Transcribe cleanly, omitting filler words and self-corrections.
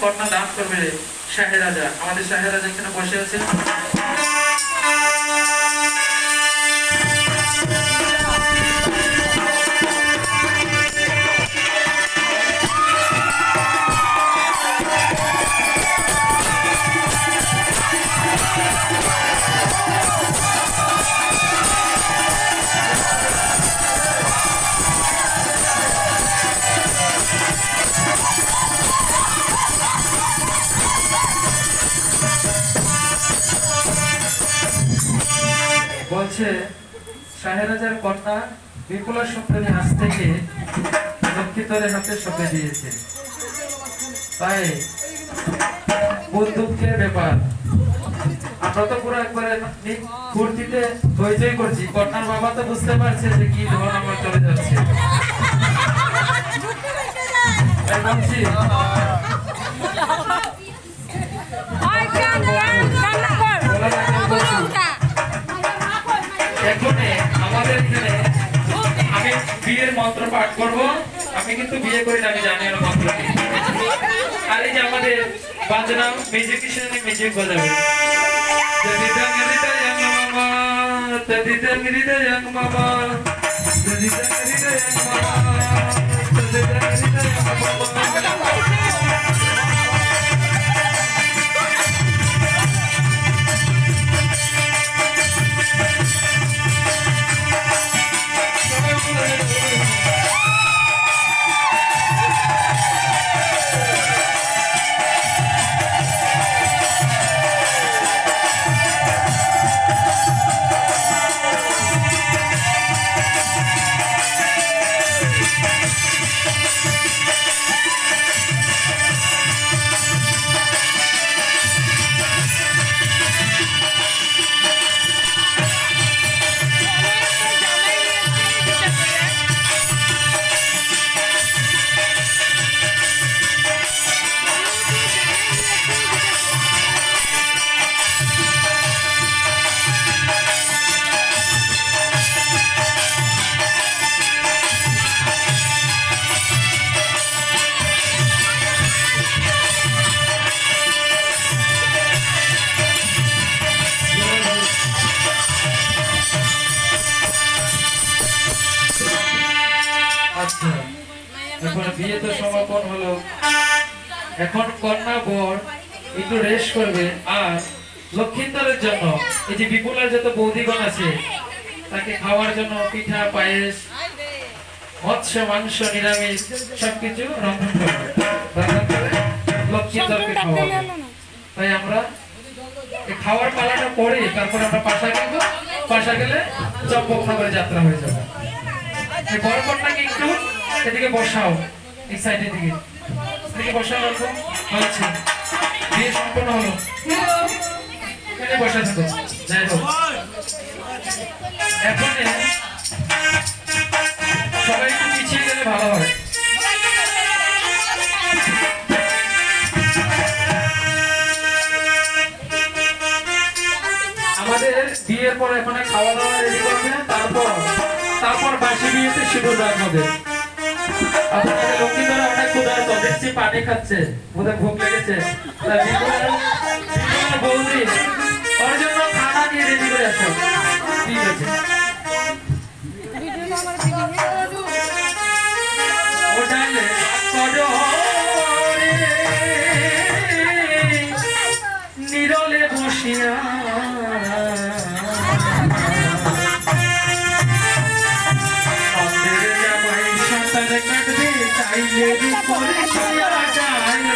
কন্যা দান করবে শাহেরাজা। আমাদের শাহেরাজা এখানে বসে আছে। বলছে শাহেরাজার কন্যা বিপুলা সুন্দরী হাত থেকে লক্ষ্মীতরের হাতে সঁপে দিয়েছে। তাই খুব দুঃখের ব্যাপার। আমরা তো পুরো একবারে ফুর্তিতে হইচই করছি। কন্যার বাবা তো বুঝতে পারছে যে কি ধন আমার চলে যাচ্ছে। বলছি আমাদের এখানে আমি বিয়ের মন্ত্র পাঠ করব। আমি কিন্তু বিয়ে করি না, আমি জানি না মন্ত্রটি। আর এই যে আমাদের বাজনা মিউজিশিয়ানে মিউজিক বাজাবে। এখন বিয়ে তো সমাপন হলো। এখন কন্যা বর একটু রেস্ট করবে। আর লক্ষ্মীন্দরের জন্য এই যে বিপুলার যত বৌদিগণ আছে তাকে খাওয়ার জন্য পিঠা, পায়েস, মৎস্য, মাংস, নিরামিষ সবকিছু রন্ধন করবে। রন্ধন করে লক্ষ্মীন্দরকে খাওয়াবে। তাই আমরা এই খাওয়ার পালাটা পরে তারপর আমরা পাশা কিনবো। পাশা গেলে চম্পকনগরে যাত্রা হয়ে যাবে। বর কন্যাকে একটু এদিকে বসাও, এই সাইডের দিকে এদিকে বসাও। হচ্ছে বিয়ে সম্পন্ন হলো, এখানে বসা থাকো। যাই হোক, এখন সবাই একটু পিছিয়ে গেলে ভালো হয়। আমাদের বিয়ের পর এখানে খাওয়া দাওয়া রেডি করবে। তারপর বাসি বিয়েতে সিঁদুর দান হবে। আপনাদের লক্ষ্মীন্দরা অনেক ক্ষুধার্ত, দেখছি পানি খাচ্ছে, বোধহয় ভোগ লেগেছে। বৌদি ওর জন্য খানা নিয়ে রেডি করে আসো। ঠিক আছে, নিরলে বসিয়া কাটবে চাইলে